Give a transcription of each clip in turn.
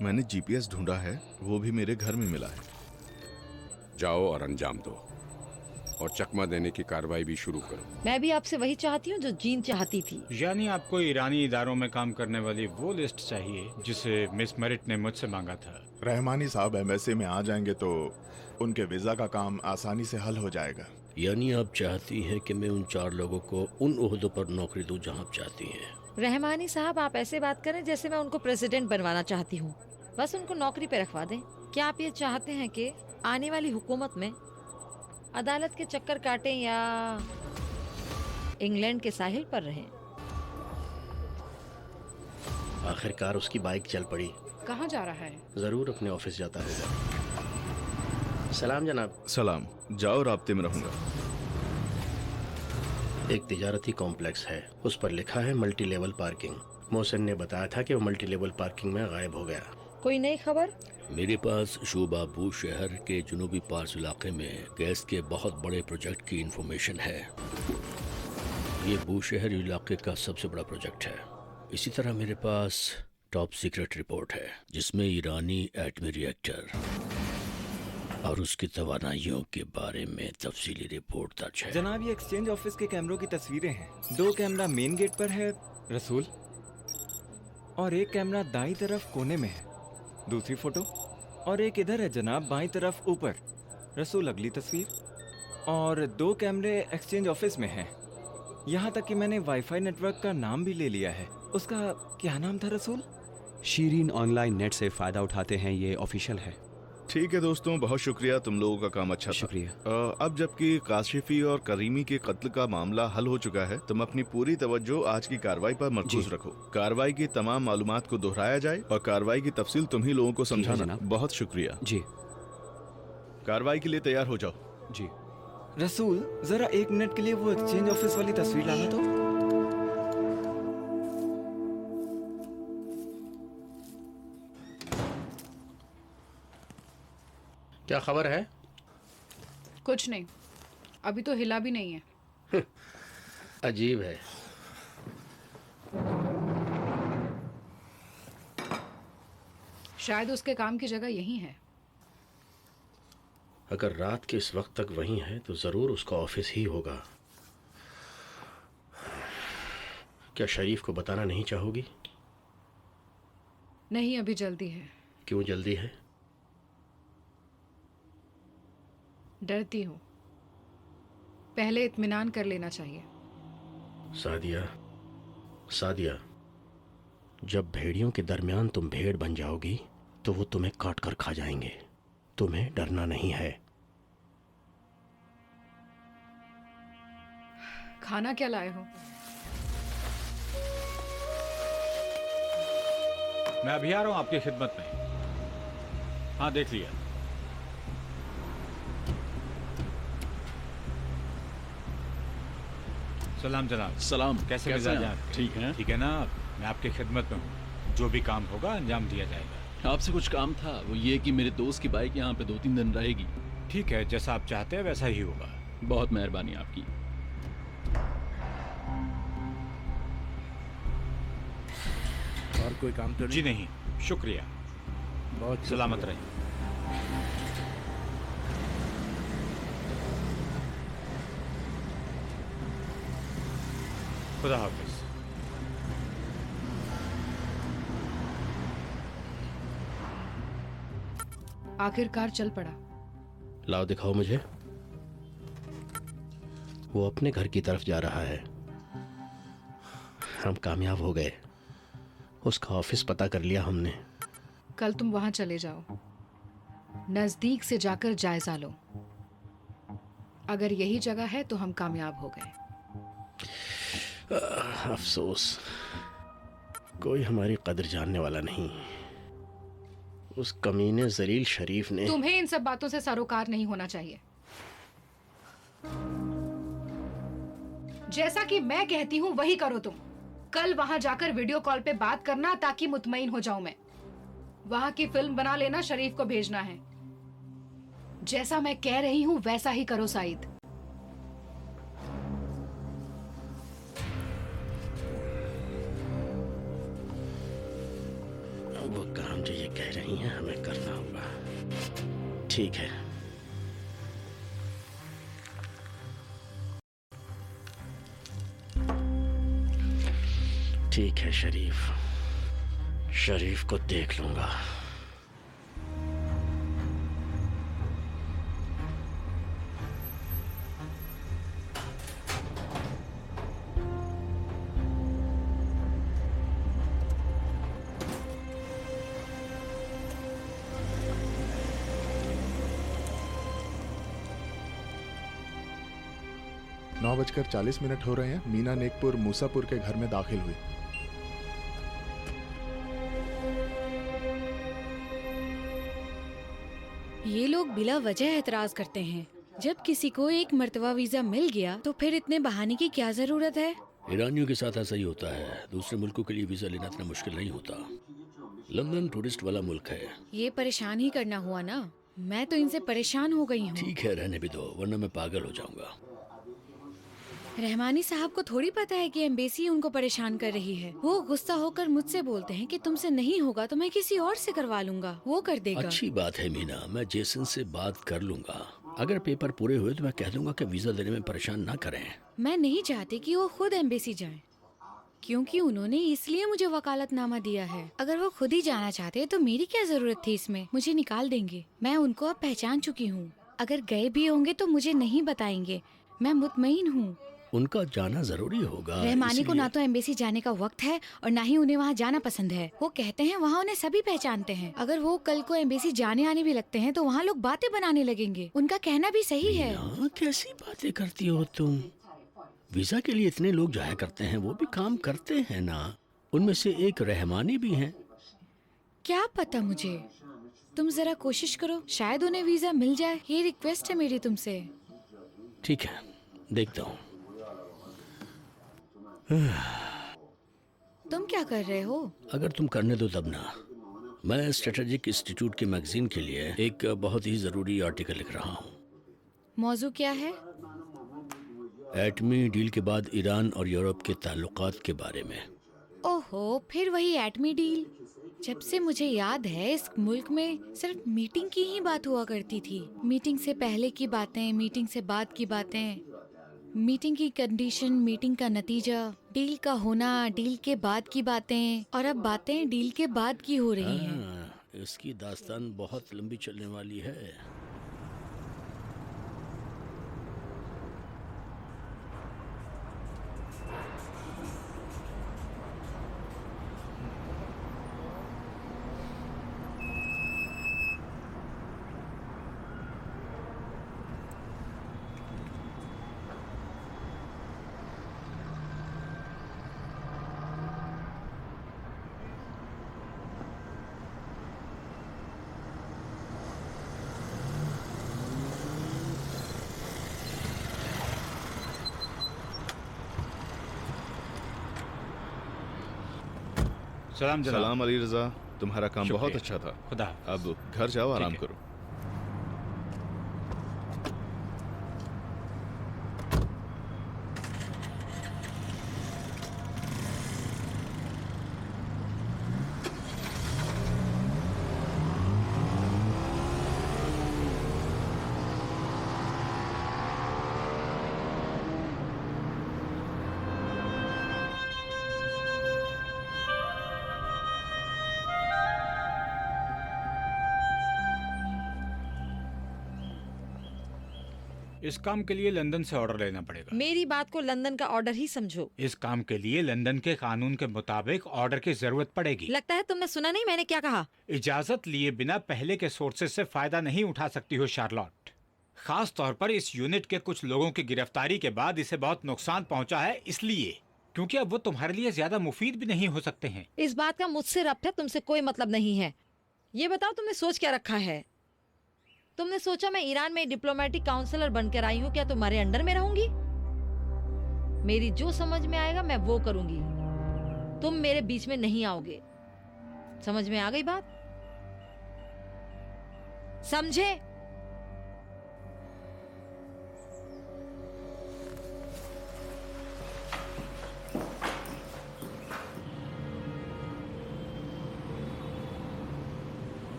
मैंने जीपीएस ढूंढा है, वो भी मेरे घर में मिला है। जाओ और अंजाम दो और चकमा देने की कार्रवाई भी शुरू करो। मैं भी आपसे वही चाहती हूँ जो जीन चाहती थी। यानी आपको ईरानी इदारों में काम करने वाली वो लिस्ट चाहिए जिसे मिस मेरिट ने मुझसे मांगा था। रहमानी साहब एम्बेसी में आ जाएंगे तो उनके वीजा का काम आसानी से हल हो जाएगा। यानी आप चाहती हैं कि मैं उन 4 लोगों को उन ओहदों पर नौकरी दूं जहां आप चाहती हैं। रहमानी साहब, आप ऐसे बात करें जैसे मैं उनको प्रेसिडेंट बनवाना चाहती हूँ। बस उनको नौकरी पे रखवा दें। क्या आप ये चाहते हैं कि आने वाली हुकूमत में अदालत के चक्कर काटें या इंग्लैंड के साहिल पर रहें? आखिरकार उसकी बाइक चल पड़ी। कहाँ जा रहा है? जरूर अपने ऑफिस जाता होगा। सलाम जनाब। सलाम। जाओ, राब्ते में रहूंगा। एक तिजारती कॉम्प्लेक्स है, उस पर लिखा है मल्टी लेवल पार्किंग। मोहसिन ने बताया था कि वो मल्टी लेवल पार्किंग में गायब हो गया। कोई नई खबर? मेरे पास शोबा बू शहर के जुनूबी पार्स इलाके में गैस के बहुत बड़े प्रोजेक्ट की इंफॉर्मेशन है। ये बू शहर इलाके का सबसे बड़ा प्रोजेक्ट है। इसी तरह मेरे पास टॉप सीक्रेट रिपोर्ट है जिसमें ईरानी एटमी रिएक्टर और उसकी तवानाइयों के बारे में तफसीली रिपोर्ट दर्ज है। जनाब, ये एक्सचेंज ऑफिस के कैमरों की तस्वीरें हैं। 2 कैमरा मेन गेट पर है रसूल, और एक कैमरा दाईं तरफ कोने में है। दूसरी फोटो, और एक इधर है जनाब बाईं तरफ ऊपर। रसूल, अगली तस्वीर। और 2 कैमरे एक्सचेंज ऑफिस में हैं। यहाँ तक कि मैंने वाईफाई नेटवर्क का नाम भी ले लिया है। उसका क्या नाम था रसूल? शीरीन ऑनलाइन नेट से फायदा उठाते हैं, ये ऑफिशियल है। ठीक है दोस्तों, बहुत शुक्रिया, तुम लोगों का काम अच्छा था। शुक्रिया। अब जबकि काशिफी और करीमी के कत्ल का मामला हल हो चुका है, तुम अपनी पूरी तवज्जो आज की कार्रवाई पर मरकूज रखो। कार्रवाई की तमाम मालूमात को दोहराया जाए और कार्रवाई की तफसील तुम ही लोगों को समझाना। बहुत शुक्रिया जी। कार्रवाई के लिए तैयार हो जाओ। जी। रसूल, जरा 1 मिनट के लिए वो एक्सचेंज ऑफिस वाली तस्वीर लाना तो। क्या खबर है? कुछ नहीं, अभी तो हिला भी नहीं है। अजीब है। शायद उसके काम की जगह यही है। अगर रात के इस वक्त तक वहीं है तो जरूर उसका ऑफिस ही होगा। क्या शरीफ को बताना नहीं चाहोगी? नहीं, अभी जल्दी है। क्यों जल्दी है? डरती हूँ, पहले इत्मीनान कर लेना चाहिए। सादिया, सादिया, जब भेड़ियों के दरमियान तुम भेड़ बन जाओगी तो वो तुम्हें काट कर खा जाएंगे। तुम्हें डरना नहीं है। खाना क्या लाए हो? मैं अभी आ रहा हूँ आपकी खिदमत में। हाँ, देख लिया। सलाम जनाब। सलाम। कैसे मिजाज हैं आपके? ठीक है। ठीक है ना? मैं आपकी खिदमत में हूँ। जो भी काम होगा अंजाम दिया जाएगा। आपसे कुछ काम था, वो ये कि मेरे दोस्त की बाइक यहाँ पे 2-3 दिन रहेगी। ठीक है, जैसा आप चाहते हैं वैसा ही होगा। बहुत मेहरबानी आपकी। और कोई काम तो नहीं? जी नहीं, शुक्रिया। बहुत सलामत रहिए। खुदा हाफिज। आखिरकार चल पड़ा। लाओ दिखाओ मुझे। वो अपने घर की तरफ जा रहा है। हम कामयाब हो गए। उसका ऑफिस पता कर लिया हमने। कल तुम वहां चले जाओ, नजदीक से जाकर जायजा लो। अगर यही जगह है तो हम कामयाब हो गए। अफसोस, कोई हमारी कदर जानने वाला नहीं। उस कमीने जलील शरीफ ने। तुम्हें इन सब बातों से सरोकार नहीं होना चाहिए। जैसा कि मैं कहती हूँ वही करो तुम। कल वहां जाकर वीडियो कॉल पे बात करना ताकि मुतमईन हो जाऊं मैं। वहां की फिल्म बना लेना, शरीफ को भेजना है। जैसा मैं कह रही हूँ वैसा ही करो साइद। वो काम जो ये कह रही हैं हमें करना होगा। ठीक है। ठीक है शरीफ को देख लूंगा। नौ 9:40 हो रहे हैं। मीना नेकपुर मूसापुर के घर में दाखिल हुई। ये लोग बिला वजह एतराज करते हैं। जब किसी को एक मर्तबा वीजा मिल गया तो फिर इतने बहाने की क्या जरूरत है? ईरानियों के साथ ऐसा ही होता है। दूसरे मुल्कों के लिए वीजा लेना इतना मुश्किल नहीं होता। लंदन टूरिस्ट वाला मुल्क है। ये परेशान ही करना हुआ ना। मैं तो इनसे परेशान हो गई हूँ। ठीक है, रहने भी दो, वरना मैं पागल हो जाऊंगा। रहमानी साहब को थोड़ी पता है कि एम्बेसी उनको परेशान कर रही है। वो गुस्सा होकर मुझसे बोलते हैं कि तुमसे नहीं होगा तो मैं किसी और से करवा लूंगा, वो कर देगा। अच्छी बात है मीना, मैं जेसन से बात कर लूंगा। अगर पेपर पूरे हुए तो मैं कह दूंगा कि वीजा देने में परेशान ना करें। मैं नहीं चाहती कि वो खुद एम्बेसी जाएं, क्योंकि उन्होंने इसलिए मुझे वकालतनामा दिया है। अगर वो खुद ही जाना चाहते तो मेरी क्या जरूरत थी इसमें? मुझे निकाल देंगे। मैं उनको अब पहचान चुकी हूँ। अगर गए भी होंगे तो मुझे नहीं बताएंगे। मैं मुतमईन हूँ। उनका जाना जरूरी होगा। रहमानी को ना तो एम्बेसी जाने का वक्त है और ना ही उन्हें वहाँ जाना पसंद है। वो कहते हैं वहाँ उन्हें सभी पहचानते हैं। अगर वो कल को एम्बेसी जाने आने भी लगते हैं तो वहाँ लोग बातें बनाने लगेंगे। उनका कहना भी सही है। कैसी बातें करती हो तुम? वीजा के लिए इतने लोग जाया करते हैं, वो भी काम करते हैं ना। उनमें से एक रहमानी भी हैं। क्या पता मुझे। तुम जरा कोशिश करो, शायद उन्हें वीजा मिल जाए। ये रिक्वेस्ट है मेरी तुमसे। ठीक है, देखता हूँ। तुम क्या कर रहे हो? अगर तुम करने दो तब ना। मैं स्ट्रेटेजिक इंस्टीट्यूट की मैगजीन के लिए एक बहुत ही जरूरी आर्टिकल लिख रहा हूँ। मौजू क्या है? एटमी डील के बाद ईरान और यूरोप के ताल्लुकात के बारे में। ओहो, फिर वही एटमी डील। जब से मुझे याद है इस मुल्क में सिर्फ मीटिंग की ही बात हुआ करती थी। मीटिंग से पहले की बातें, मीटिंग से बाद की बातें, मीटिंग की कंडीशन, मीटिंग का नतीजा, डील का होना, डील के बाद की बातें, और अब बातें डील के बाद की हो रही हैं। इसकी दास्तान बहुत लंबी चलने वाली है। सलाम जनाब। सलाम अली रजा, तुम्हारा काम शुक्रिया। बहुत अच्छा था। खुदा। अब घर जाओ, आराम ठीक है। करो। इस काम के लिए लंदन से ऑर्डर लेना पड़ेगा। मेरी बात को लंदन का ऑर्डर ही समझो। इस काम के लिए लंदन के कानून के मुताबिक ऑर्डर की जरूरत पड़ेगी। लगता है तुमने सुना नहीं मैंने क्या कहा। इजाजत लिए बिना पहले के सोर्सेज से फायदा नहीं उठा सकती हो शार्लॉट। खास तौर पर इस यूनिट के कुछ लोगों की गिरफ्तारी के बाद इसे बहुत नुकसान पहुंचा है, इसलिए क्योंकि अब वो तुम्हारे लिए ज्यादा मुफीद भी नहीं हो सकते हैं। इस बात का मुझसे रब्त है, तुमसे कोई मतलब नहीं है। ये बताओ तुमने सोच क्या रखा है? तुमने सोचा मैं ईरान में डिप्लोमेटिक काउंसलर बनकर आई हूँ, क्या तुम्हारे अंडर में रहूंगी? मेरी जो समझ में आएगा मैं वो करूंगी। तुम मेरे बीच में नहीं आओगे। समझ में आ गई बात? समझे?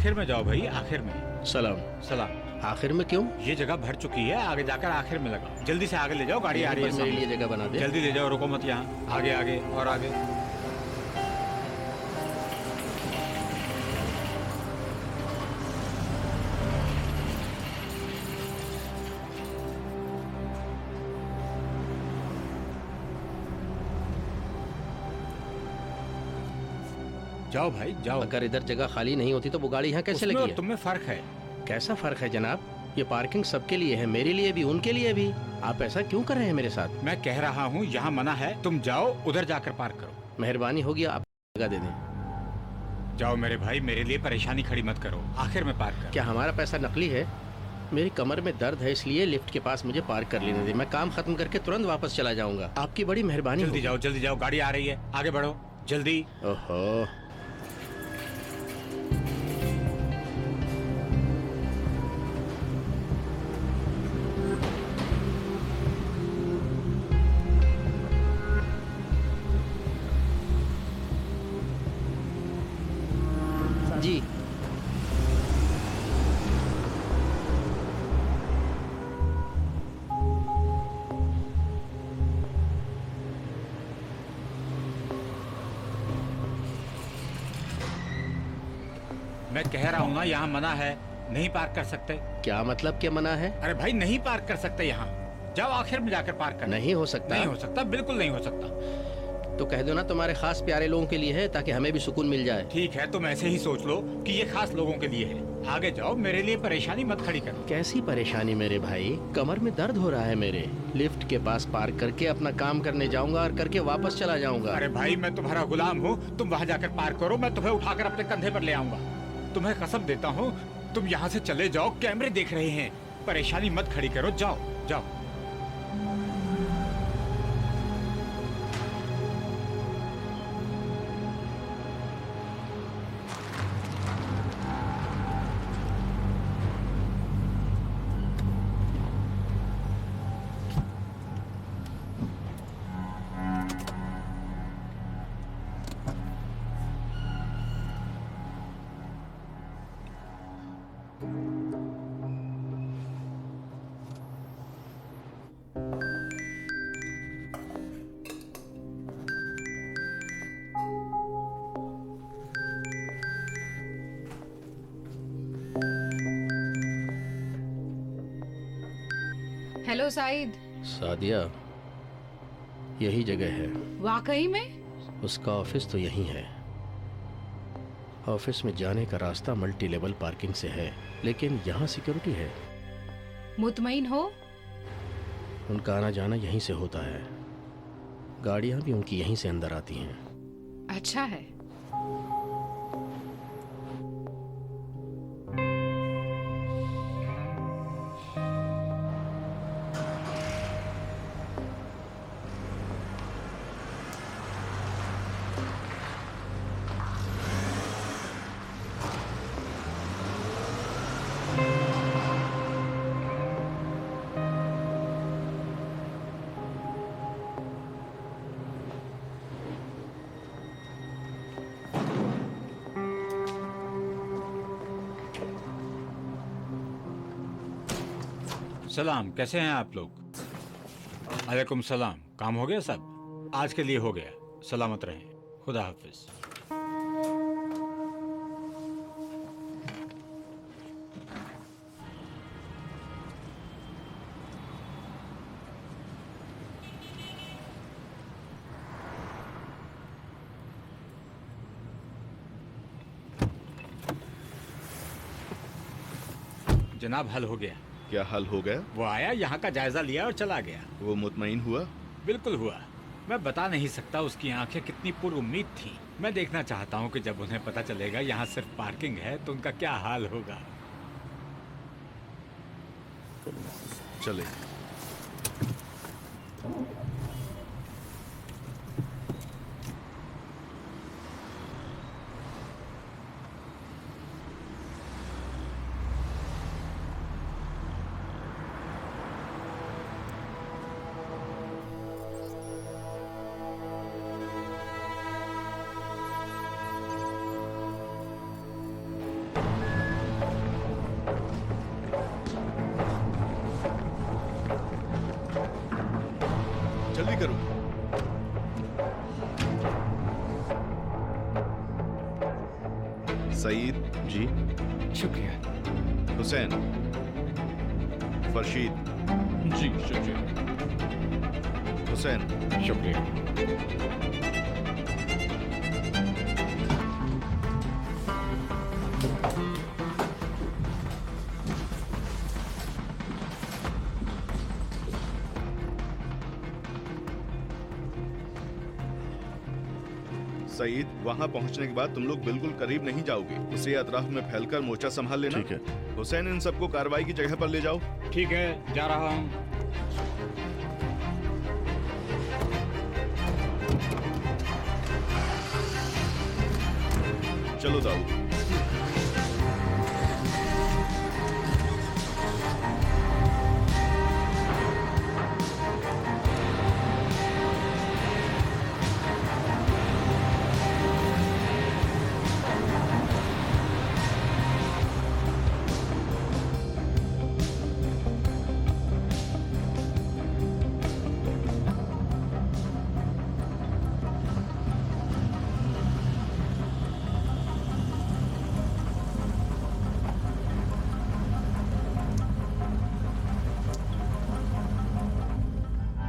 आखिर में जाओ भाई, आखिर में। सलाम। सलाम। आखिर में क्यों? ये जगह भर चुकी है, आगे जाकर आखिर में लगाओ। जल्दी से आगे ले जाओ, गाड़ी आ रही है। मेरे लिए जगह बना दे। जल्दी ले जाओ, रुको मत यहाँ। आगे आगे और आगे। जाओ भाई जाओ। अगर इधर जगह खाली नहीं होती तो वो गाड़ी यहाँ कैसे उसमें लगी और है? तुम में फर्क है। कैसा फर्क है जनाब? ये पार्किंग सबके लिए है, मेरे लिए भी, उनके लिए भी। आप ऐसा क्यों कर रहे हैं मेरे साथ? मैं कह रहा हूँ यहाँ मना है, तुम जाओ उधर जाकर पार्क करो। मेहरबानी होगी, आप जगह दे दें। जाओ मेरे भाई, मेरे लिए परेशानी खड़ी मत करो, आखिर में पार्क करो। क्या हमारा पैसा नकली है? मेरी कमर में दर्द है, इसलिए लिफ्ट के पास मुझे पार्क कर लेने दे। मैं काम खत्म करके तुरंत वापस चला जाऊंगा। आपकी बड़ी मेहरबानी। जल्दी जाओ, जल्दी जाओ, गाड़ी आ रही है, आगे बढ़ो जल्दी। ओहो, जी। मैं कह रहा हूँ ना, यहाँ मना है, नहीं पार्क कर सकते। क्या मतलब क्या मना है? अरे भाई नहीं पार्क कर सकते यहाँ। जाओ आखिर में जाकर पार्क कर। नहीं हो सकता। नहीं हो सकता, बिल्कुल नहीं हो सकता। तो कह दो ना तुम्हारे खास प्यारे लोगों के लिए है, ताकि हमें भी सुकून मिल जाए। ठीक है, तुम ऐसे ही सोच लो कि ये खास लोगों के लिए है। आगे जाओ, मेरे लिए परेशानी मत खड़ी करो। कैसी परेशानी मेरे भाई? कमर में दर्द हो रहा है मेरे। लिफ्ट के पास पार्क करके अपना काम करने जाऊंगा और करके वापस चला जाऊंगा। अरे भाई मैं तुम्हारा गुलाम हूँ, तुम वहाँ जाकर पार्क करो, मैं तुम्हें उठाकर अपने कंधे पर ले आऊंगा। तुम्हें कसम देता हूँ, तुम यहाँ से चले जाओ, कैमरे देख रहे हैं। परेशानी मत खड़ी करो, जाओ जाओ। Hello Said. सादिया, यही जगह है। वाकई में? उसका ऑफिस तो यही है। ऑफिस में जाने का रास्ता मल्टी लेवल पार्किंग से है, लेकिन यहाँ सिक्योरिटी है। मुतमईन हो? उनका आना जाना यहीं से होता है। गाड़ियाँ भी उनकी यहीं से अंदर आती हैं। अच्छा है। सलाम, कैसे हैं आप लोग? अलैकुम सलाम। काम हो गया सब? आज के लिए हो गया। सलामत रहें, खुदा हाफिज। जनाब हल हो गया। क्या हल हो गया? वो आया, यहाँ का जायजा लिया और चला गया। वो मुतमईन हुआ? बिल्कुल हुआ। मैं बता नहीं सकता उसकी आंखें कितनी पुर उम्मीद थी। मैं देखना चाहता हूँ कि जब उन्हें पता चलेगा यहाँ सिर्फ पार्किंग है तो उनका क्या हाल होगा। चले। शुक्रिया। हुसैन, फरशीद, जी शुक्रिया। हुसैन, शुक्रिया। सईद, वहाँ पहुँचने के बाद तुम लोग बिल्कुल करीब नहीं जाओगे। उसे अतराफ में फैलकर मोर्चा संभाल लेना। ठीक है। हुसैन, इन सबको कार्रवाई की जगह पर ले जाओ। ठीक है, जा रहा हूँ। चलो दाऊद।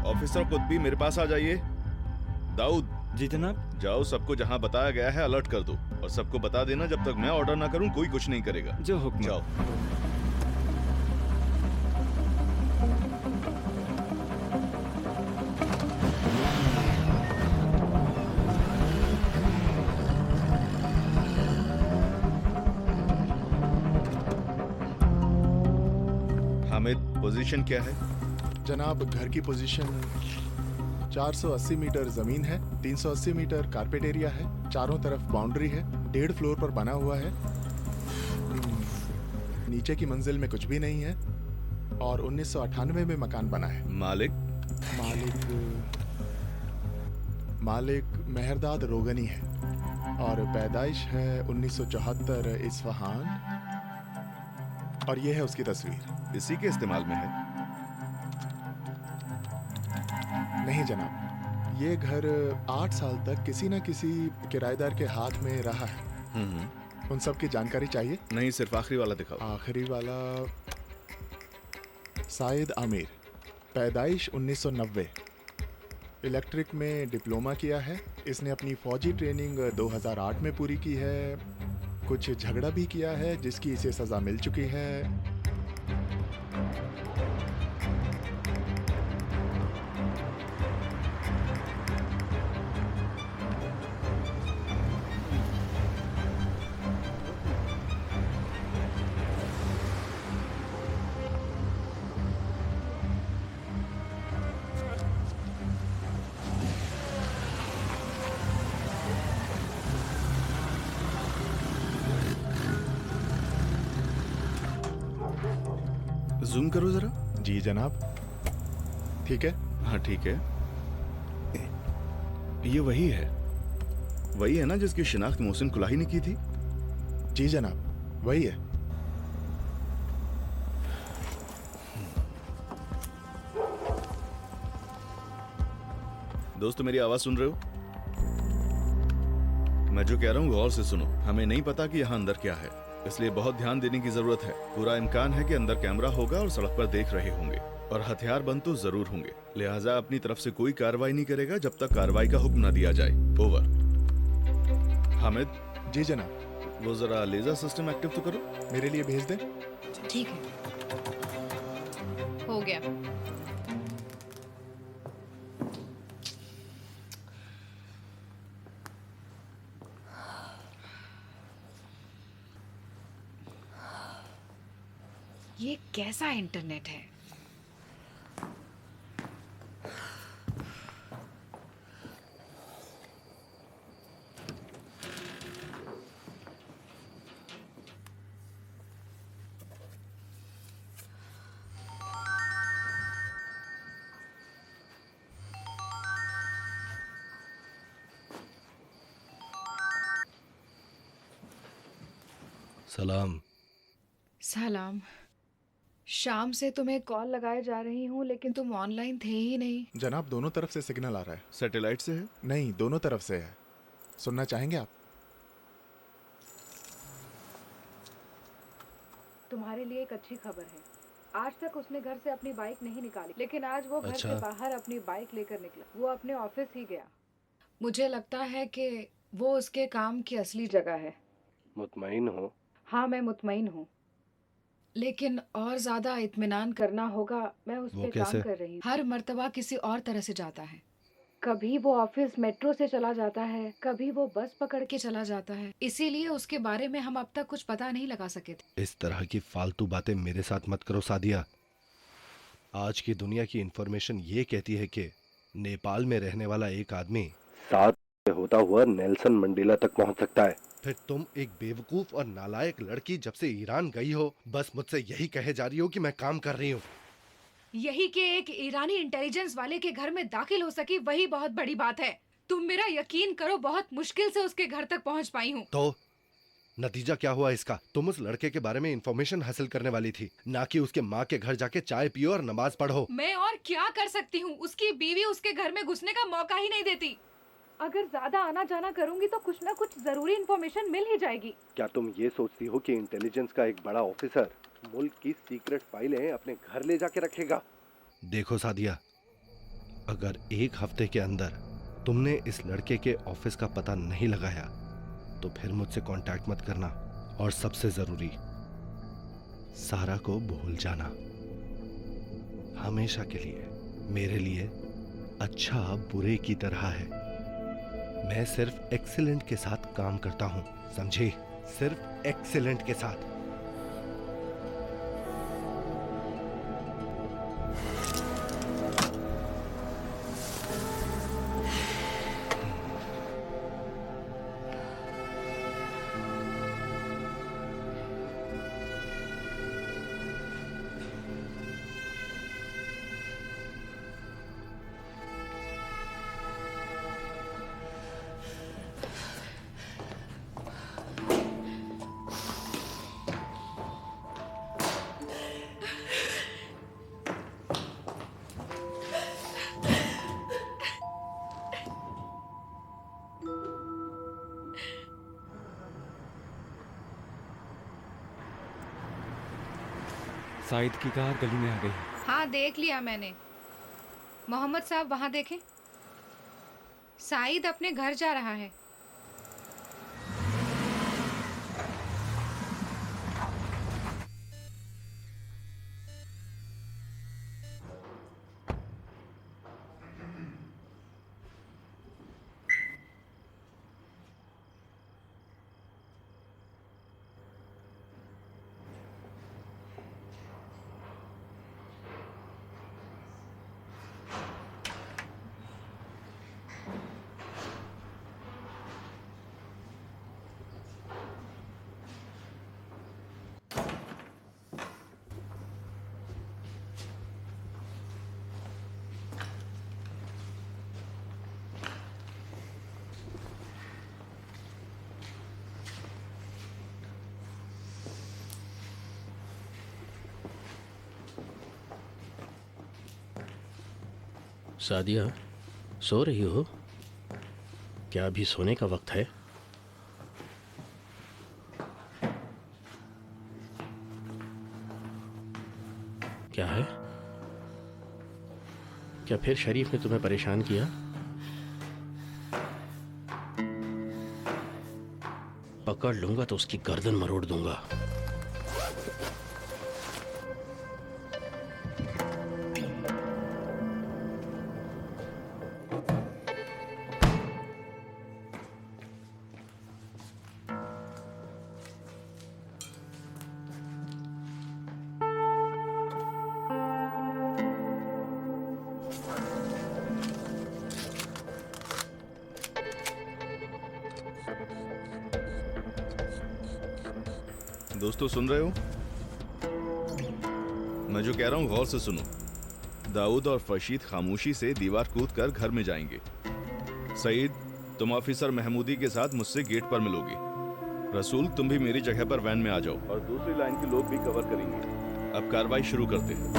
ऑफिसर कुतबी, मेरे पास आ जाइए। दाऊद। जी जनाब। जाओ, सबको जहां बताया गया है अलर्ट कर दो और सबको बता देना जब तक मैं ऑर्डर ना करूं कोई कुछ नहीं करेगा। जो हुक्म। जाओ। हामिद, पोजीशन क्या है? जनाब, घर की पोजीशन 480 मीटर जमीन है, 380 मीटर कारपेट एरिया है, चारों तरफ बाउंड्री है, 1.5 फ्लोर पर बना हुआ है। नीचे की मंजिल में कुछ भी नहीं है और 1998 में मकान बना है। मालिक? मालिक मेहरदाद रोगनी है और पैदाइश है 1974 इस्फहान, और ये है उसकी तस्वीर। इसी के इस्तेमाल में है? नहीं जनाब, ये घर 8 साल तक किसी न किसी किराएदार के हाथ में रहा है। उन सब की जानकारी चाहिए? नहीं, सिर्फ आखिरी वाला दिखाओ। आखिरी वाला साइद आमिर, पैदाइश 1990, इलेक्ट्रिक में डिप्लोमा किया है। इसने अपनी फौजी ट्रेनिंग 2008 में पूरी की है। कुछ झगड़ा भी किया है जिसकी इसे सज़ा मिल चुकी है। जूम करो जरा। जी जनाब। ठीक है? हाँ ठीक है। ये वही है, वही है ना जिसकी शिनाख्त मोहसिन कुलाही ने की थी? जी जनाब, वही है। दोस्त, मेरी आवाज सुन रहे हो? मैं जो कह रहा हूँ गौर से सुनो। हमें नहीं पता कि यहाँ अंदर क्या है, इसलिए बहुत ध्यान देने की जरूरत है। पूरा इम्कान है कि अंदर कैमरा होगा और सड़क पर देख रहे होंगे और हथियार बंद तो जरूर होंगे। लिहाजा अपनी तरफ से कोई कार्रवाई नहीं करेगा जब तक कार्रवाई का हुक्म न दिया जाए। ओवर। हामिद। जी जनाब। वो जरा लेजर सिस्टम एक्टिव तो करो। मेरे लिए भेज दें। ठीक है, हो गया। ये कैसा इंटरनेट है? सलाम। सलाम। शाम से तुम्हें कॉल लगाए जा रही हूँ लेकिन तुम ऑनलाइन थे ही नहीं। जनाब, दोनों तरफ से सिग्नल आ रहा है। सैटेलाइट से है? नहीं, दोनों तरफ से है। सुनना चाहेंगे आप? तुम्हारे लिए एक अच्छी खबर है। आज तक उसने घर से अपनी बाइक नहीं निकाली, लेकिन आज वो घर से बाहर अपनी बाइक लेकर निकला। वो अपने ऑफिस ही गया। मुझे लगता है कि वो उसके काम की असली जगह है। मुतमईन हो? हाँ, मैं मुतमईन हूँ, लेकिन और ज्यादा इत्मीनान करना होगा। मैं उस पे काम कर रही हूँ। हर मर्तबा किसी और तरह से जाता है। कभी वो ऑफिस मेट्रो से चला जाता है, कभी वो बस पकड़ के चला जाता है। इसीलिए उसके बारे में हम अब तक कुछ पता नहीं लगा सके थे। इस तरह की फालतू बातें मेरे साथ मत करो सादिया। आज की दुनिया की इंफॉर्मेशन ये कहती है कि नेपाल में रहने वाला एक आदमी 7 होता हुआ नेल्सन मंडेला तक पहुंच सकता है। फिर तुम एक बेवकूफ और नालायक लड़की जब से ईरान गई हो, बस मुझसे यही कहे जा रही हो कि मैं काम कर रही हूँ। यही कि एक ईरानी इंटेलिजेंस वाले के घर में दाखिल हो सकी, वही बहुत बड़ी बात है। तुम मेरा यकीन करो, बहुत मुश्किल से उसके घर तक पहुंच पाई हूँ। तो नतीजा क्या हुआ इसका? तुम उस लड़के के बारे में इंफॉर्मेशन हासिल करने वाली थी, ना कि उसके माँ के घर जाके चाय पियो और नमाज पढ़ो। मैं और क्या कर सकती हूँ? उसकी बीवी उसके घर में घुसने का मौका ही नहीं देती। अगर ज्यादा आना जाना करूंगी तो कुछ ना कुछ जरूरी इंफॉर्मेशन मिल ही जाएगी। क्या तुम ये सोचती हो कि इंटेलिजेंस का एक बड़ा ऑफिसर मुल्क की सीक्रेट फाइलें अपने घर ले जाके रखेगा? देखो सादिया, अगर एक हफ्ते के अंदर तुमने इस लड़के के ऑफिस का पता नहीं लगाया तो फिर मुझसे कांटेक्ट मत करना। और सबसे जरूरी, सारा को भूल जाना हमेशा के लिए। मेरे लिए अच्छा बुरे की तरह है। मैं सिर्फ एक्सीलेंट के साथ काम करता हूं, समझे? सिर्फ एक्सीलेंट के साथ। साइद की कार गली में आ गई। हाँ, देख लिया मैंने। मोहम्मद साहब वहाँ देखें, साइद अपने घर जा रहा है। सादिया, सो रही हो क्या? अभी सोने का वक्त है? क्या है? क्या फिर शरीफ ने तुम्हें परेशान किया? पकड़ लूंगा तो उसकी गर्दन मरोड़ दूंगा। दोस्तों, सुन रहे हो? मैं जो कह रहा हूँ गौर से सुनो। दाऊद और फशीद खामोशी से दीवार कूद कर घर में जाएंगे। सईद, तुम ऑफिसर महमूदी के साथ मुझसे गेट पर मिलोगे। रसूल, तुम भी मेरी जगह पर वैन में आ जाओ और दूसरी लाइन के लोग भी कवर करेंगे। अब कार्रवाई शुरू करते हैं।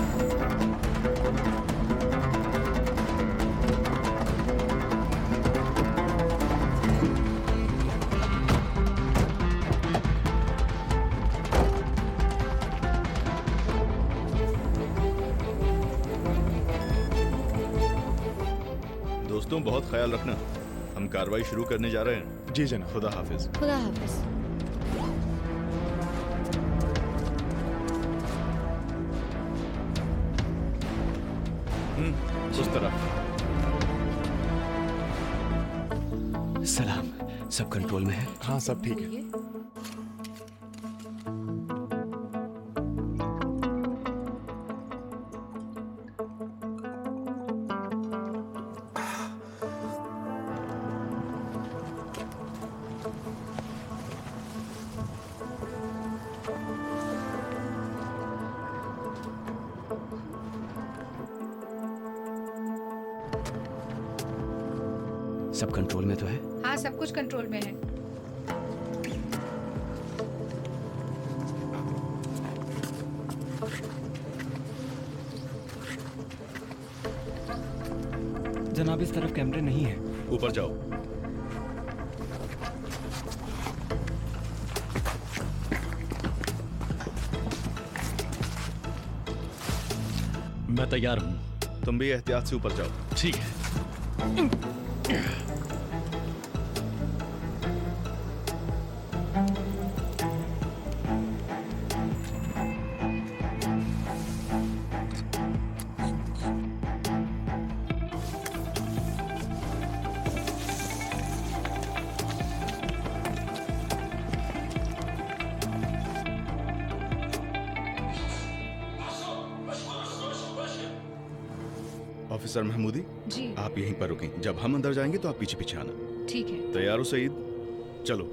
दोस्तों, बहुत ख्याल रखना। हम कार्रवाई शुरू करने जा रहे हैं। जी जनाब। खुदा हाफिज। खुदा हाफिज। उस तरफ। सलाम, सब कंट्रोल में है? हाँ, सब ठीक है। सब कंट्रोल में तो है? हाँ, सब कुछ कंट्रोल में है। जनाब, इस तरफ कैमरे नहीं है। ऊपर जाओ। मैं तैयार हूँ। तुम भी एहतियात से ऊपर जाओ। ठीक है। ऑफिसर महमूदी जी। आप यहीं पर रुकें। जब हम अंदर जाएंगे तो आप पीछे पीछे आना। ठीक है। तैयार हो सईद? चलो।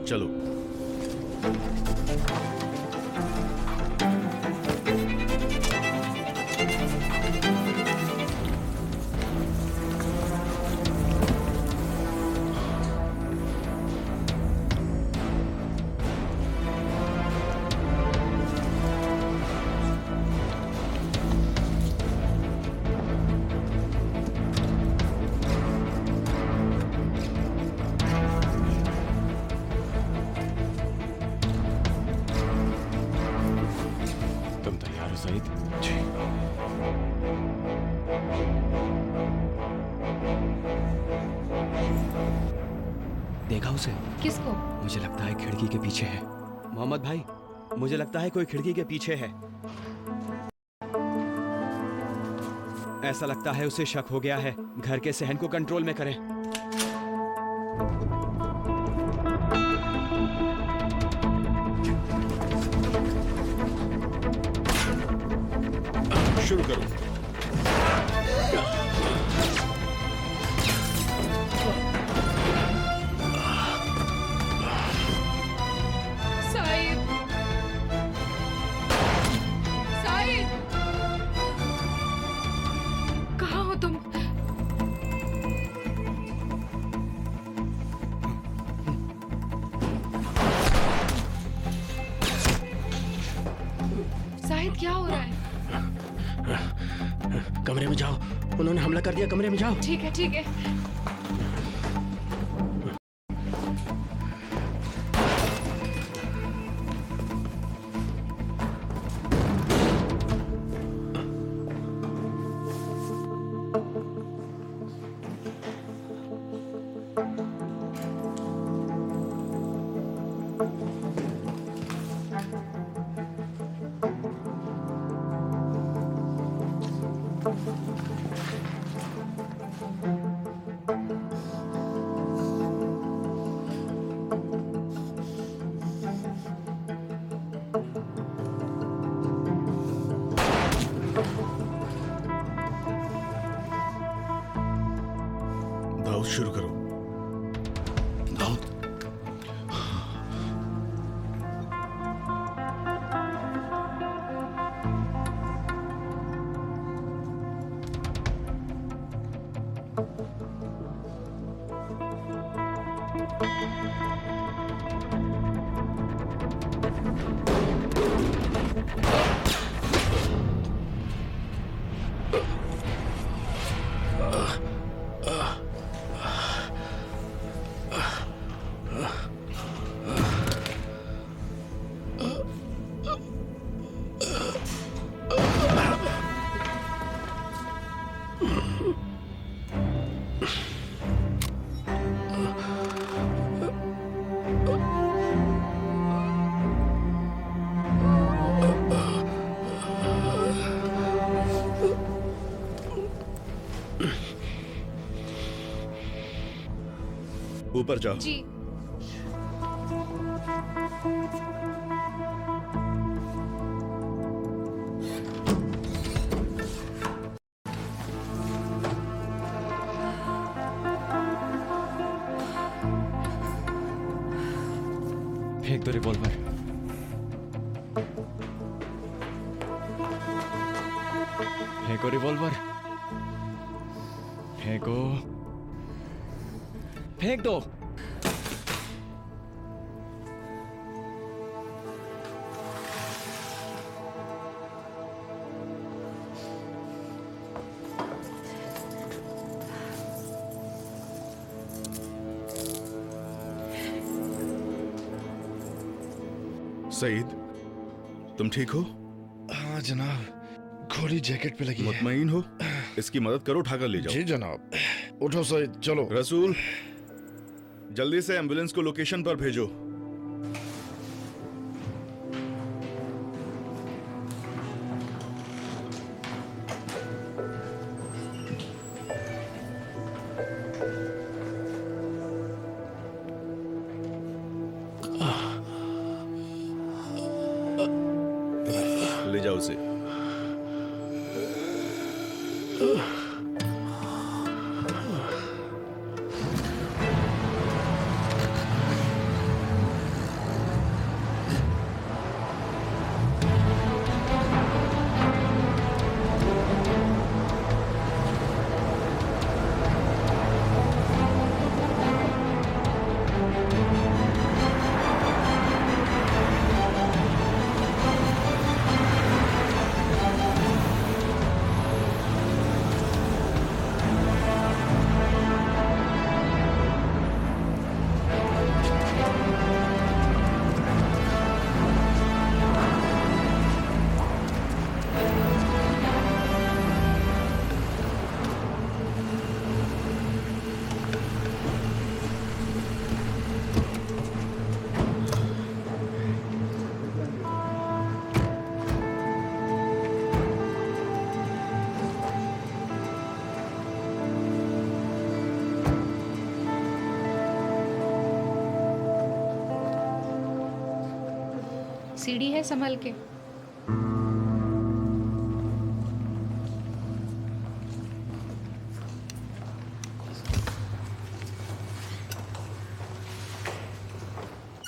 चलो। तुम तैयार हो सईद? देखा उसे? किसको? मुझे लगता है खिड़की के पीछे है। मोहम्मद भाई, मुझे लगता है कोई खिड़की के पीछे है। ऐसा लगता है उसे शक हो गया है। घर के सहन को कंट्रोल में करें। शुरू करो। साहिद, साहिद, कहाँ हो तुम? साहिद, क्या हो रहा है? कमरे में जाओ। उन्होंने हमला कर दिया। कमरे में जाओ। ठीक है, ठीक है। दाऊद, शुरू करो। दाऊद। पर जाओ। जी। फेंक दो रिवॉल्वर। फेंको रिवॉल्वर। फेंको। फेंक दो। सईद, तुम ठीक हो? हाँ जनाब, गोली जैकेट पे लगी है। मुतमईन हो? इसकी मदद करो, उठाकर ले जाओ। जी जनाब। उठो सईद, चलो। रसूल, जल्दी से एम्बुलेंस को लोकेशन पर भेजो। ले जाओ उसे। सीढ़ी है, संभल के।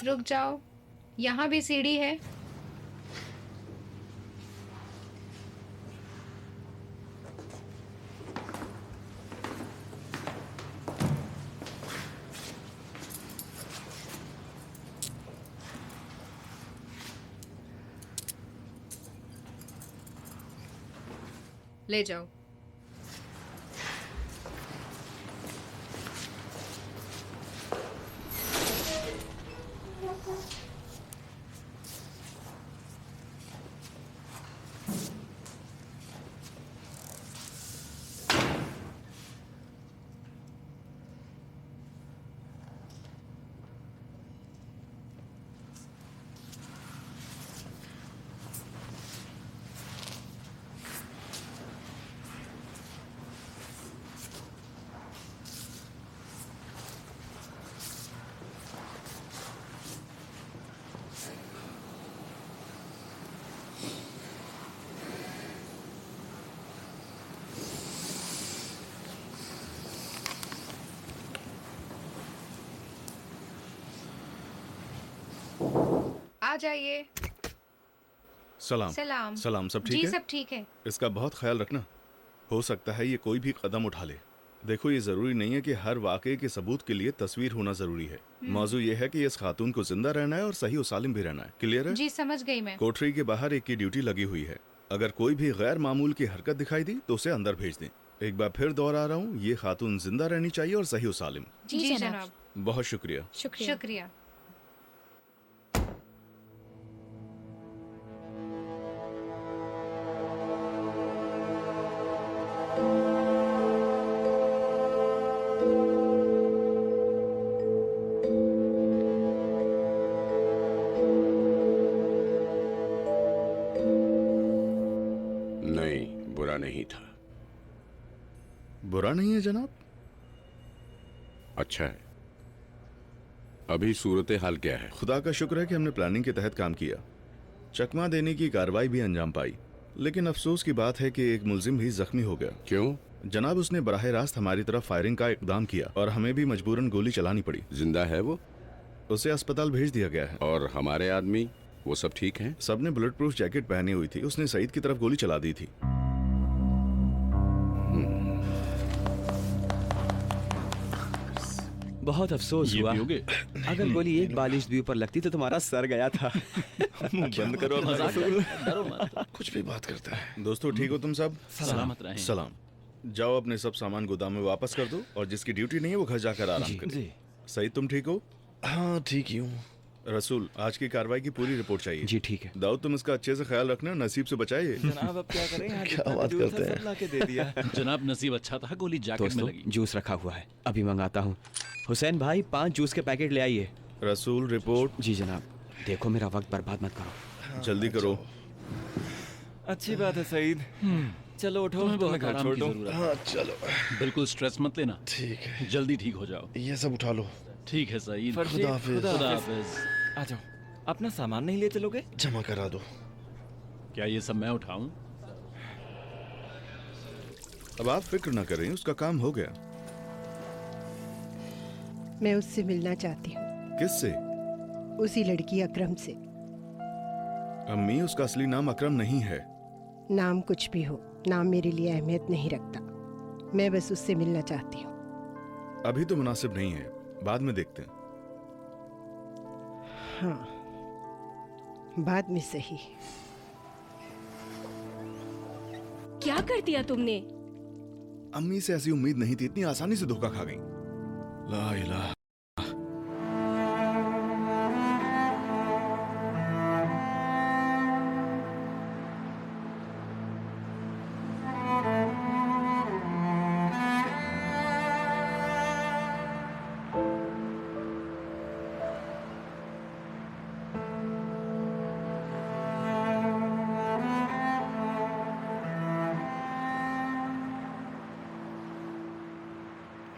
रुक जाओ, यहाँ भी सीढ़ी है। ले जाओ। आ जाइए। सलाम। सलाम। सलाम, सब ठीक जी, है? सब ठीक है। इसका बहुत ख्याल रखना। हो सकता है ये कोई भी कदम उठा ले। देखो, ये जरूरी नहीं है कि हर वाकये के सबूत के लिए तस्वीर होना जरूरी है। मौजू ये है कि इस खातून को जिंदा रहना है और सही और सालिम भी रहना है। क्लियर है? जी, समझ गई मैं। कोठरी के बाहर एक की ड्यूटी लगी हुई है। अगर कोई भी गैर मामूल की हरकत दिखाई दी तो उसे अंदर भेज दें। एक बार फिर दोहरा रहा हूँ, ये खातून जिंदा रहनी चाहिए और सही और सालिम। जी जनाब। बहुत शुक्रिया। शुक्रिया। नहीं, बुरा नहीं था। बुरा नहीं है जनाब? अच्छा है। अभी सूरत हाल क्या है? खुदा का शुक्र है कि हमने प्लानिंग के तहत काम किया, चकमा देने की कार्रवाई भी अंजाम पाई, लेकिन अफसोस की बात है कि एक मुलजिम भी जख्मी हो गया। क्यों? जनाब, उसने बराह रास्त हमारी तरफ फायरिंग का इकदाम किया और हमें भी मजबूरन गोली चलानी पड़ी। जिंदा है वो? उसे अस्पताल भेज दिया गया है। और हमारे आदमी, वो सब ठीक हैं? सबने बुलेट प्रूफ जैकेट पहनी हुई थी। उसने सईद की तरफ गोली चला दी थी। बहुत अफसोस ये हुआ। पियोगे? अगर गोली एक बालिश भी ऊपर लगती तो तुम्हारा सर गया था। मुंह बंद करो अपना मजाक रसूल। है, डरो मत। कुछ भी बात करता है। दोस्तों ठीक हो तुम सब? सलामत रहें। सलाम। जाओ अपने सब सामान गोदाम में वापस कर दो और जिसकी ड्यूटी नहीं है वो घर जाकर आराम जी, करे। जी। सईद तुम ठीक हो? हाँ ठीक ही हूँ। रसूल, आज की कार्रवाई की पूरी रिपोर्ट चाहिए। जी ठीक है। दाऊद, तुम इसका अच्छे से ख्याल रखना, नसीब से बचाइए। जनाब अब क्या करें, यहाँ क्या जितना बात वजूद था करते हैं? सब लाके दे दिया। जनाब नसीब अच्छा था, गोली जैकेट में दोस्तों लगी। जूस रखा हुआ है, अभी मंगाता हूँ। हुसैन भाई 5 जूस के पैकेट ले आइए। रसूल, रिपोर्ट। जी जनाब। देखो मेरा वक्त बर्बाद मत करो। जल्दी करो। अच्छी बात है सईद। चलो उठो, तुम्हें तुम्हें बहुत घर आराम छोड़ की दूं। जरूरत हाँ चलो। है। बिल्कुल स्ट्रेस मत लेना, ठीक है, जल्दी ठीक हो जाओ। ये सब उठा लो। ठीक है सईद। फर्शी, खुदा हाफिज। खुदा खुदा हाफिज। हाफिज। आ जाओ। अपना सामान नहीं ले चलोगे? जमा करा दो। क्या ये सब मैं उठाऊं? अब आप फिक्र ना करें, उसका काम हो गया। मैं उससे मिलना चाहती हूँ। किससे? उसी लड़की अकरम से। अम्मी, उसका असली नाम अकरम नहीं है। नाम कुछ भी हो, नाम मेरे लिए अहमियत नहीं रखता। मैं बस उससे मिलना चाहती हूँ। अभी तो मुनासिब नहीं है, बाद में देखते हैं। हाँ, बाद में सही। क्या कर दिया तुमने? अम्मी से ऐसी उम्मीद नहीं थी, इतनी आसानी से धोखा खा गई। ला इलाहा।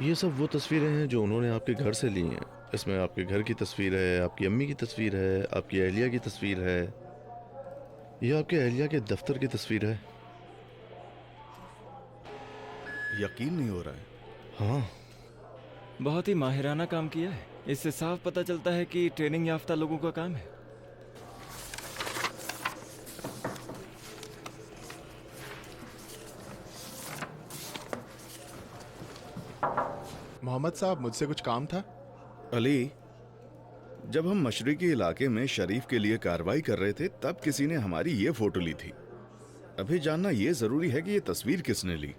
ये सब वो तस्वीरें हैं जो उन्होंने आपके घर से ली हैं। इसमें आपके घर की तस्वीर है, आपकी अम्मी की तस्वीर है, आपकी अहलिया की तस्वीर है, ये आपके अहलिया के दफ्तर की तस्वीर है। यकीन नहीं हो रहा है। हाँ, बहुत ही माहिराना काम किया है। इससे साफ पता चलता है कि ट्रेनिंग याफ्ता लोगों का काम है। मोहम्मद साहब, मुझसे कुछ काम था। अली, जब हम मशरिकी इलाके में शरीफ के लिए कार्रवाई कर रहे थे तब किसी ने हमारी ये फोटो ली थी। अभी जानना ये जरूरी है कि ये तस्वीर किसने ली,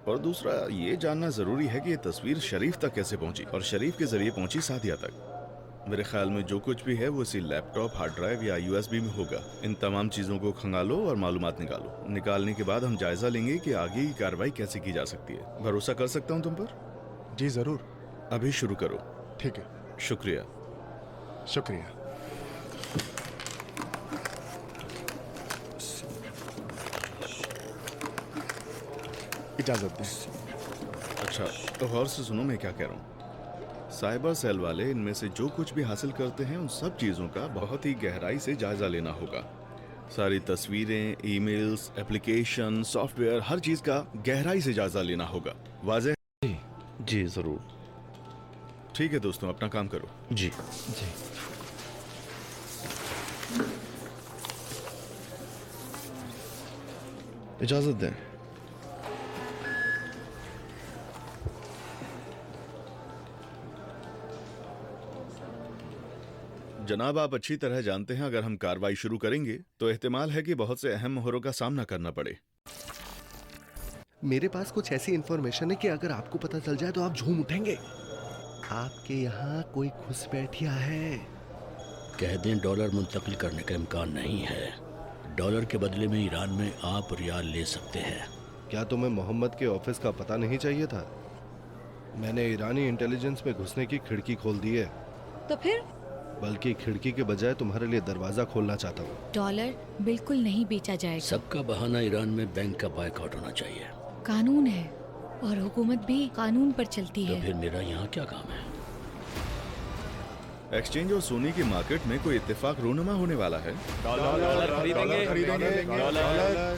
और दूसरा ये जानना जरूरी है कि ये तस्वीर शरीफ तक कैसे पहुंची और शरीफ के जरिए पहुंची सादिया तक। मेरे ख्याल में जो कुछ भी है वो इसी लैपटॉप, हार्ड ड्राइव या USB में होगा। इन तमाम चीजों को खंगालो और मालूमात निकालो। निकालने के बाद हम जायजा लेंगे कि आगे की कार्रवाई कैसे की जा सकती है। भरोसा कर सकता हूँ तुम पर? जी जरूर। अभी शुरू करो। ठीक है। शुक्रिया। शुक्रिया। इजाजत दें। अच्छा, तो गौर से सुनो मैं क्या कह रहा हूँ। साइबर सेल वाले इनमें से जो कुछ भी हासिल करते हैं उन सब चीजों का बहुत ही गहराई से जायजा लेना होगा। सारी तस्वीरें, ईमेल्स, एप्लीकेशन, सॉफ्टवेयर, हर चीज का गहराई से जायजा लेना होगा। वाज़ेह? जी जरूर। ठीक है दोस्तों, अपना काम करो। जी जी। इजाजत दें। जनाब, आप अच्छी तरह जानते हैं अगर हम कार्रवाई शुरू करेंगे तो एहतिमाल है कि बहुत से अहम मोहरों का सामना करना पड़े। मेरे पास कुछ ऐसी इंफॉर्मेशन है कि अगर आपको पता चल जाए तो आप झूम उठेंगे। आपके यहाँ कोई घुसपैठिया है। कह दें डॉलर मुंतकिल करने का इम्कान नहीं है। डॉलर के बदले में ईरान में आप रियाल ले सकते हैं। क्या तुम्हें मोहम्मद के ऑफिस का पता नहीं चाहिए था? मैंने ईरानी इंटेलिजेंस में घुसने की खिड़की खोल दी है। तो फिर? बल्कि खिड़की के बजाय तुम्हारे लिए दरवाजा खोलना चाहता हूँ। डॉलर बिल्कुल नहीं बेचा जाएगा। सबका बहाना ईरान में बैंक का बायकॉट होना चाहिए। कानून है और हुकूमत भी कानून पर चलती तो है। फिर मेरा यहाँ क्या काम है? एक्सचेंज और सोने की मार्केट में कोई इत्तेफाक रूनुमा होने वाला है। डॉलर खरीदेंगे डॉलर।